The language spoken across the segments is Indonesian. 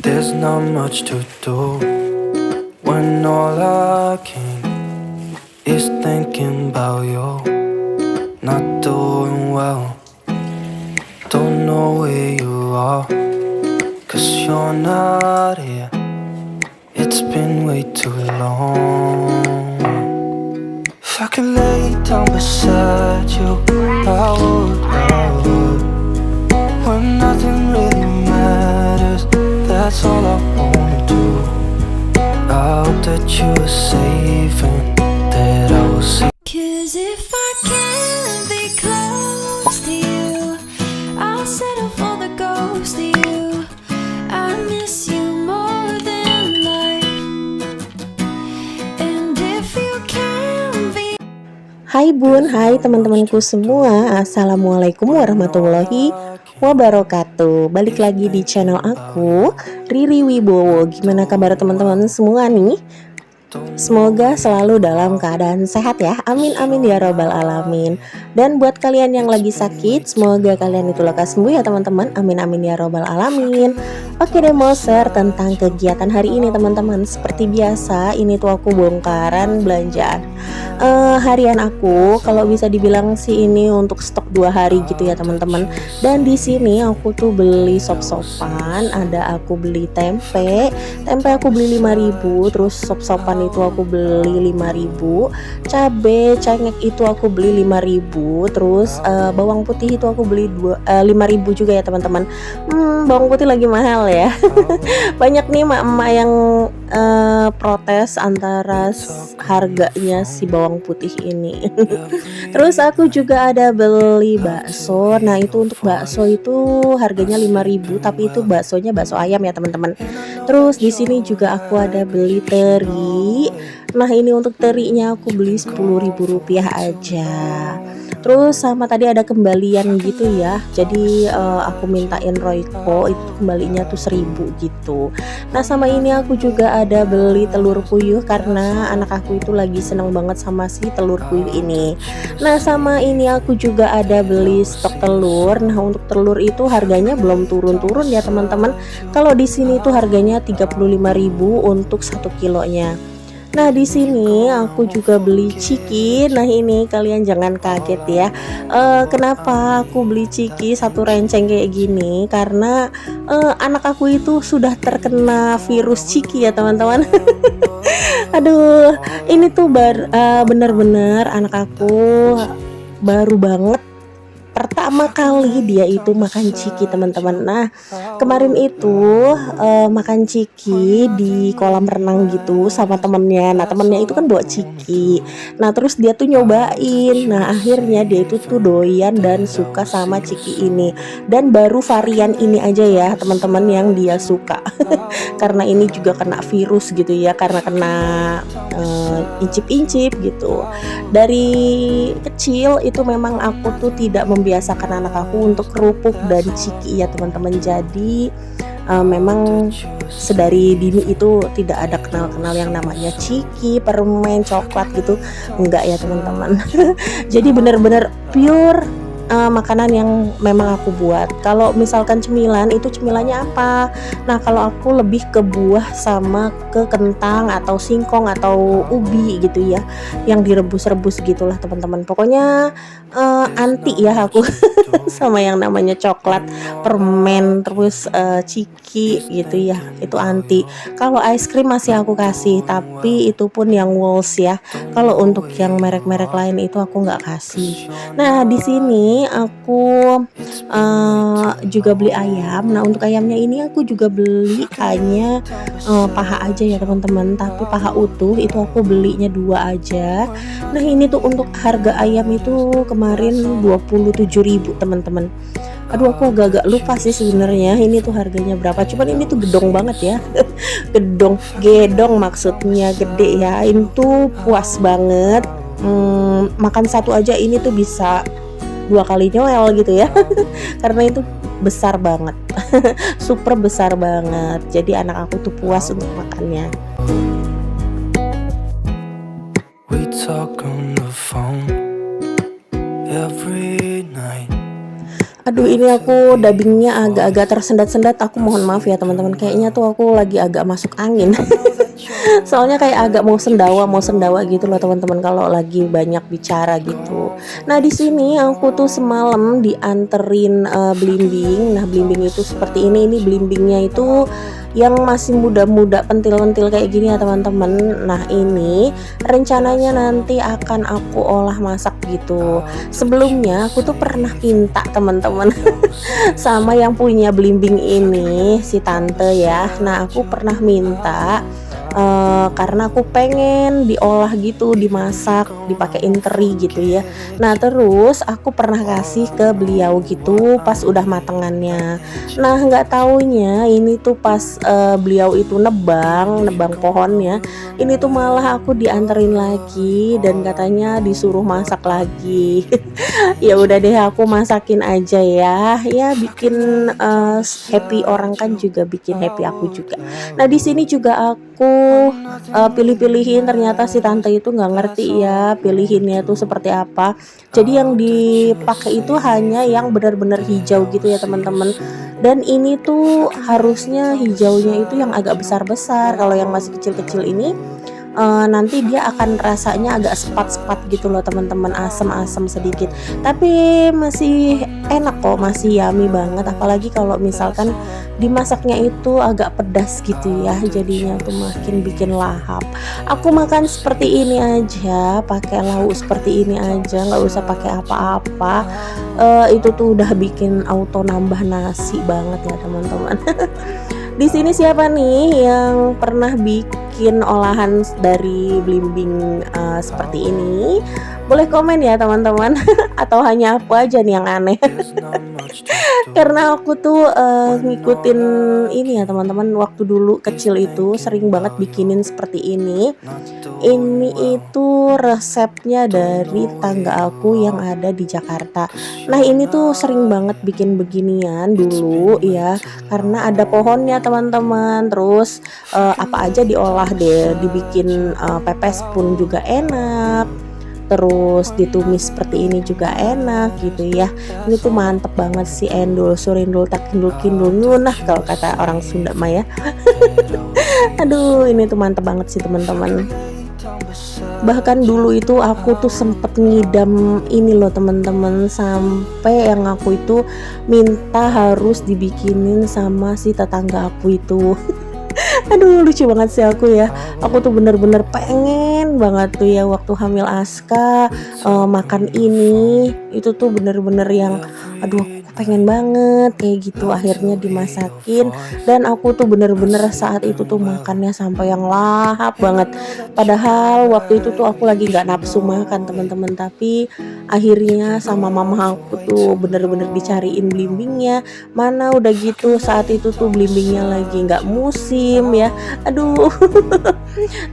There's not much to do when all I can is thinking about you. Not doing well, don't know where you are, 'cause you're not here. It's been way too long. If I could lay down beside you, I would. When nothing really matters, that's all I wanna do. I hope that you are safe and that I will see. 'Cause if I can't be close to you, I'll settle for the ghost of you. I miss you more than life. And if you can be. Hai Bun, hai teman-temanku semua. Assalamualaikum warahmatullahi wabarakatuh. Balik lagi di channel aku, Riri Wibowo. Gimana kabar teman-teman semua nih? Semoga selalu dalam keadaan sehat ya. Amin amin ya robbal alamin. Dan buat kalian yang lagi sakit, semoga kalian itu lekas sembuh ya teman-teman. Amin amin ya robbal alamin. Oke deh, mau share tentang kegiatan hari ini teman-teman. Seperti biasa, ini tuh aku bongkaran belanjaan harian aku. Kalau bisa dibilang sih ini untuk stok 2 hari gitu ya teman-teman. Dan di sini aku tuh beli sop-sopan, ada aku beli tempe aku beli 5.000, terus sop-sopan itu aku beli 5.000, cabe cengek itu aku beli 5.000, terus bawang putih itu aku beli 5.000 juga ya teman-teman. Bawang putih lagi mahal ya. Banyak nih emak-emak yang protes antara harganya si bawang putih ini. Terus aku juga ada beli bakso. Nah itu untuk bakso itu harganya 5.000, tapi itu baksonya bakso ayam ya teman-teman. Terus di sini juga aku ada beli teri. Nah ini untuk terinya aku beli Rp10.000 aja. Terus sama tadi ada kembalian gitu ya. Jadi aku mintain Royco, itu kembalinya tuh 1.000 gitu. Nah sama ini aku juga ada beli telur puyuh karena anak aku itu lagi seneng banget sama si telur puyuh ini. Nah sama ini aku juga ada beli stok telur. Nah untuk telur itu harganya belum turun-turun ya teman-teman. Kalau di sini tuh harganya 35.000 untuk 1 kilonya. Nah di sini aku juga beli ciki. Nah ini kalian jangan kaget ya. Kenapa aku beli ciki satu renceng kayak gini? Karena anak aku itu sudah terkena virus ciki ya teman-teman. Aduh, ini tuh bener-bener anak aku baru banget pertama kali dia itu makan ciki teman-teman. Nah kemarin itu makan ciki di kolam renang gitu sama temennya. Nah temennya itu kan bawa ciki. Nah terus dia tuh nyobain. Nah akhirnya dia itu tuh doyan dan suka sama ciki ini. Dan baru varian ini aja ya teman-teman yang dia suka. Karena ini juga kena virus gitu ya. Karena kena incip-incip gitu. Dari kecil itu memang aku tuh tidak membiasakan anak aku untuk kerupuk dan ciki ya teman-teman. Jadi memang sedari dini itu tidak ada kenal-kenal yang namanya ciki, permen, coklat gitu, enggak ya teman-teman. Jadi benar-benar pure makanan yang memang aku buat. Kalau misalkan cemilan, itu cemilannya apa? Nah kalau aku lebih ke buah sama ke kentang atau singkong atau ubi gitu ya, yang direbus-rebus gitulah teman-teman. Pokoknya anti ya aku sama yang namanya coklat, permen, terus ciki gitu ya, itu anti. Kalau ice cream masih aku kasih, tapi itu pun yang Walls ya. Kalau untuk yang merek-merek lain itu aku nggak kasih. Nah di sini aku juga beli ayam. Nah untuk ayamnya ini aku juga beli hanya paha aja ya teman-teman, tapi paha utuh itu aku belinya 2 aja. Nah ini tuh untuk harga ayam itu kemarin 27.000 teman-teman. Aduh aku agak lupa sih sebenarnya ini tuh harganya berapa. Cuman ini tuh gedong banget ya. Gedong maksudnya gede ya. Ini tuh puas banget. Makan satu aja ini tuh bisa 2 kali nyoel gitu ya. Karena itu besar banget. Super besar banget. Jadi anak aku tuh puas untuk makannya. We talk on the phone every night. Aduh, ini aku dubbingnya agak-agak tersendat-sendat. Aku mohon maaf ya teman-teman. Kayaknya tuh aku lagi agak masuk angin. Soalnya kayak agak mau sendawa gitu loh teman-teman kalau lagi banyak bicara gitu. Nah, di sini aku tuh semalam dianterin belimbing. Nah, belimbing itu seperti ini. Ini belimbingnya itu yang masih muda-muda, pentil-pentil kayak gini ya teman-teman. Nah, ini rencananya nanti akan aku olah masak gitu. Sebelumnya aku tuh pernah minta teman-teman sama yang punya belimbing ini, si tante ya. Nah, aku pernah minta karena aku pengen diolah gitu, dimasak, dipakein teri gitu ya. Nah, terus aku pernah kasih ke beliau gitu pas udah matengannya. Nah, nggak taunya ini tuh pas beliau itu nebang pohonnya, ini tuh malah aku dianterin lagi dan katanya disuruh masak lagi. Ya udah deh, aku masakin aja ya. Ya bikin happy orang kan juga bikin happy aku juga. Nah, di sini juga aku pilih-pilihin, ternyata si tante itu nggak ngerti ya pilihinnya tuh seperti apa. Jadi yang dipakai itu hanya yang benar-benar hijau gitu ya teman-teman. Dan ini tuh harusnya hijaunya itu yang agak besar-besar. Kalau yang masih kecil-kecil ini nanti dia akan rasanya agak sepat-sepat gitu loh teman-teman, asam-asam sedikit, tapi masih enak kok, masih yummy banget. Apalagi kalau misalkan dimasaknya itu agak pedas gitu ya, jadinya tuh makin bikin lahap. Aku makan seperti ini aja, pakai lauk seperti ini aja, nggak usah pakai apa-apa. Itu tuh udah bikin auto nambah nasi banget ya teman-teman. Di sini siapa nih yang pernah bikin olahan dari belimbing seperti ini? Boleh komen ya teman-teman. Atau hanya aku aja nih yang aneh. Karena aku tuh ngikutin ini ya teman-teman, waktu dulu kecil itu sering banget bikinin seperti ini. Ini itu resepnya dari tetangga aku yang ada di Jakarta. Nah, ini tuh sering banget bikin beginian dulu ya, karena ada pohonnya teman-teman. Terus apa aja diolah deh, dibikin pepes pun juga enak. Terus ditumis seperti ini juga enak gitu ya. Ini tuh mantep banget sih, endul surindul tak kindul kindul nyunah kalau kata orang Sunda mah ya. Aduh, ini tuh mantep banget sih teman-teman. Bahkan dulu itu aku tuh sempet ngidam ini loh teman-teman, sampai yang aku itu minta harus dibikinin sama si tetangga aku itu. Aduh, lucu banget sih aku ya. Aku tuh bener-bener pengen banget tuh ya waktu hamil Aska makan ini. Itu tuh bener-bener yang aduh, aku pengen banget kayak gitu. Akhirnya dimasakin dan aku tuh bener-bener saat itu tuh makannya sampai yang lahap banget. Padahal waktu itu tuh aku lagi nggak nafsu makan teman-teman, tapi akhirnya sama mama aku tuh bener-bener dicariin belimbingnya. Mana udah gitu saat itu tuh belimbingnya lagi nggak musim ya. Aduh.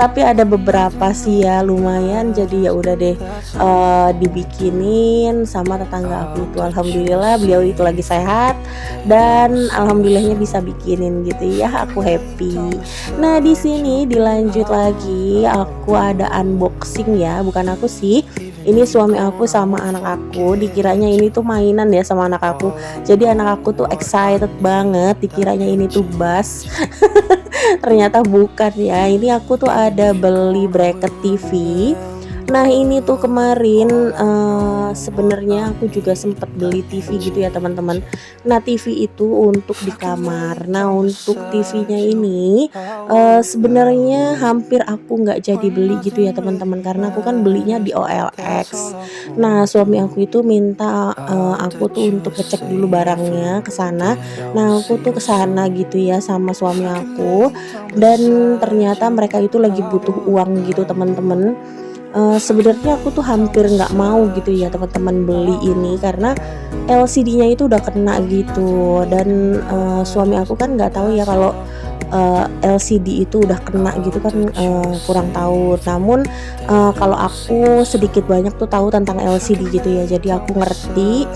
Tapi ada beberapa sih ya lumayan, jadi ya udah deh dibikinin sama tetangga aku itu. Alhamdulillah beliau itu lagi sehat dan alhamdulillahnya bisa bikinin gitu ya, aku happy. Nah, di sini dilanjut lagi, aku ada unboxing ya, bukan aku sih. Ini suami aku sama anak aku, dikiranya ini tuh mainan ya sama anak aku. Jadi anak aku tuh excited banget, dikiranya ini tuh bass. Ternyata bukan ya. Ini aku tuh ada beli bracket TV. Nah, ini tuh kemarin sebenarnya aku juga sempat beli TV gitu ya teman-teman. Nah, TV itu untuk di kamar. Nah, untuk TV-nya ini sebenarnya hampir aku nggak jadi beli gitu ya teman-teman, karena aku kan belinya di OLX. Nah, suami aku itu minta aku tuh untuk ngecek dulu barangnya ke sana. Nah, aku tuh ke sana gitu ya sama suami aku, dan ternyata mereka itu lagi butuh uang gitu teman-teman. Sebenarnya aku tuh hampir nggak mau gitu ya teman-teman beli ini, karena LCD-nya itu udah kena gitu, dan suami aku kan nggak tahu ya kalau LCD itu udah kena gitu kan, kurang tahu. Namun kalau aku sedikit banyak tuh tahu tentang LCD gitu ya, jadi aku ngerti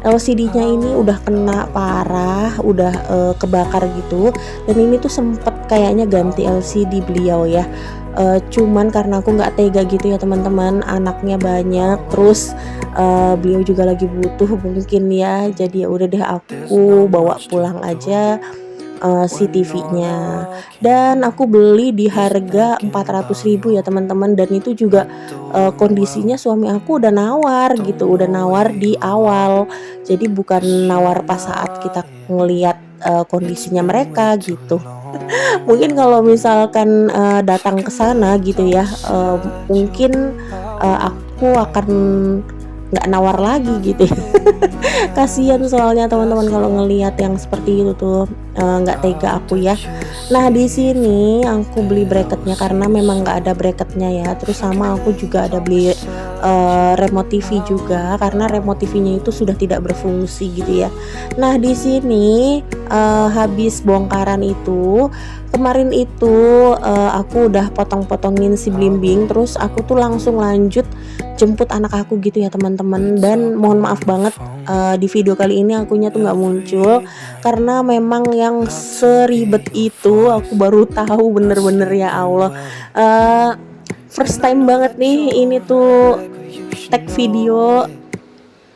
LCD-nya ini udah kena parah, udah kebakar gitu. Dan ini tuh sempet kayaknya ganti LCD beliau ya. Cuman karena aku nggak tega gitu ya teman-teman, anaknya banyak, terus beliau juga lagi butuh mungkin ya, jadi ya udah deh aku bawa pulang aja si TV-nya. Dan aku beli di harga 400.000 ya teman-teman, dan itu juga kondisinya suami aku udah nawar gitu, udah nawar di awal, jadi bukan nawar pas saat kita ngelihat kondisinya mereka gitu. Mungkin kalau misalkan datang ke sana gitu ya, mungkin aku akan nggak nawar lagi gitu ya. Kasihan soalnya teman-teman kalau ngelihat yang seperti itu tuh, nggak tega aku ya. Nah di sini aku beli bracketnya karena memang nggak ada bracketnya ya. Terus sama aku juga ada beli remote TV juga karena remote TV-nya itu sudah tidak berfungsi gitu ya. Nah di sini habis bongkaran itu kemarin itu aku udah potong-potongin si blimbing, terus aku tuh langsung lanjut jemput anak aku gitu ya teman-teman. Dan mohon maaf banget di video kali ini akunya tuh nggak muncul karena memang yang seribet itu aku baru tahu, bener-bener ya Allah. First time banget nih ini tuh tag video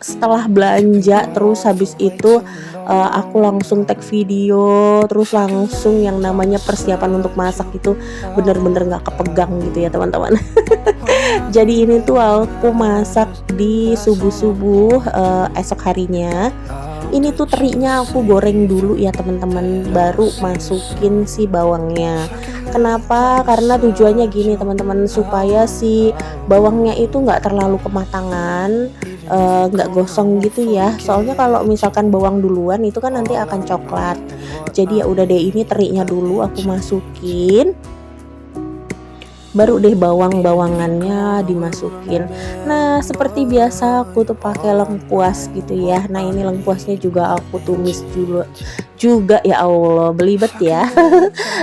setelah belanja. Terus habis itu aku langsung tag video, terus langsung yang namanya persiapan untuk masak itu bener-bener nggak kepegang gitu ya teman-teman. Jadi ini tuh aku masak di subuh-subuh esok harinya. Ini tuh terinya aku goreng dulu ya teman-teman, baru masukin si bawangnya. Kenapa? Karena tujuannya gini teman-teman, supaya si bawangnya itu nggak terlalu kematangan, nggak gosong gitu ya. Soalnya kalau misalkan bawang duluan itu kan nanti akan coklat. Jadi ya udah deh, ini terinya dulu aku masukin, baru deh bawang-bawangannya dimasukin. Nah seperti biasa aku tuh pakai lengkuas gitu ya. Nah ini lengkuasnya juga aku tumis dulu juga, ya Allah belibet ya.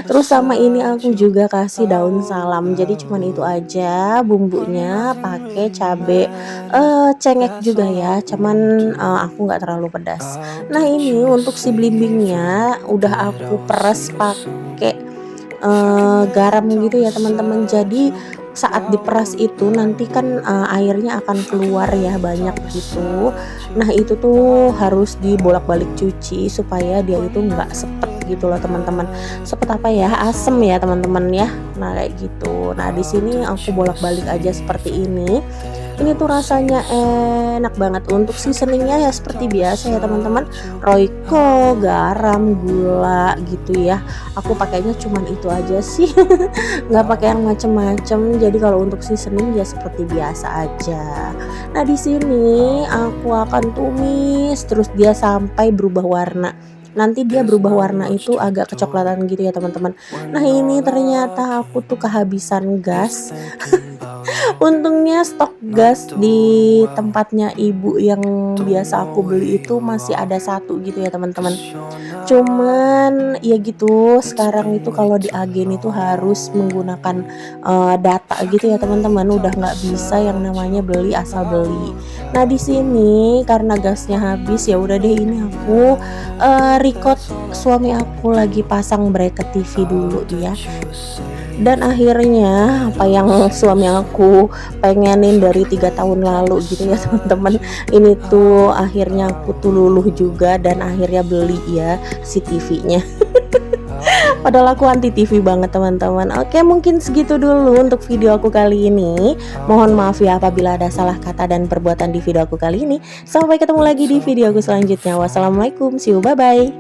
Terus sama ini aku juga kasih daun salam, jadi cuman itu aja bumbunya, pakai cabe cengek juga ya, cuman aku nggak terlalu pedas. Nah ini untuk si blimbingnya udah aku peres pakai garam gitu ya teman-teman. Jadi saat diperas itu nanti kan airnya akan keluar ya banyak gitu. Nah itu tuh harus dibolak-balik cuci supaya dia itu nggak sepet gitu loh teman-teman. Sepet apa ya, asem ya teman-teman ya. Nah kayak gitu. Nah di sini aku bolak-balik aja seperti ini. Ini tuh rasanya enak banget. Untuk seasoningnya ya seperti biasa ya teman-teman, Royco, garam, gula gitu ya. Aku pakainya cuman itu aja sih, nggak pakai yang macem-macem. Jadi kalau untuk seasoning ya seperti biasa aja. Nah di sini aku akan tumis terus dia sampai berubah warna. Nanti dia berubah warna itu agak kecoklatan gitu ya teman-teman. Nah ini ternyata aku tuh kehabisan gas. Untungnya stok gas di tempatnya ibu yang biasa aku beli itu masih ada satu gitu ya teman-teman. Cuman ya gitu, sekarang itu kalau di agen itu harus menggunakan data gitu ya teman-teman. Udah nggak bisa yang namanya beli asal beli. Nah di sini karena gasnya habis, ya udah deh ini aku record suami aku lagi pasang bracket TV dulu ya. Dan akhirnya apa yang suami aku pengenin dari 3 tahun lalu gitu ya teman-teman, ini tuh akhirnya aku tuh luluh juga dan akhirnya beli ya si TV-nya. Padahal aku anti TV banget teman-teman. Oke, mungkin segitu dulu untuk video aku kali ini. Mohon maaf ya apabila ada salah kata dan perbuatan di video aku kali ini. Sampai ketemu lagi di video aku selanjutnya. Wassalamualaikum, see you, bye bye.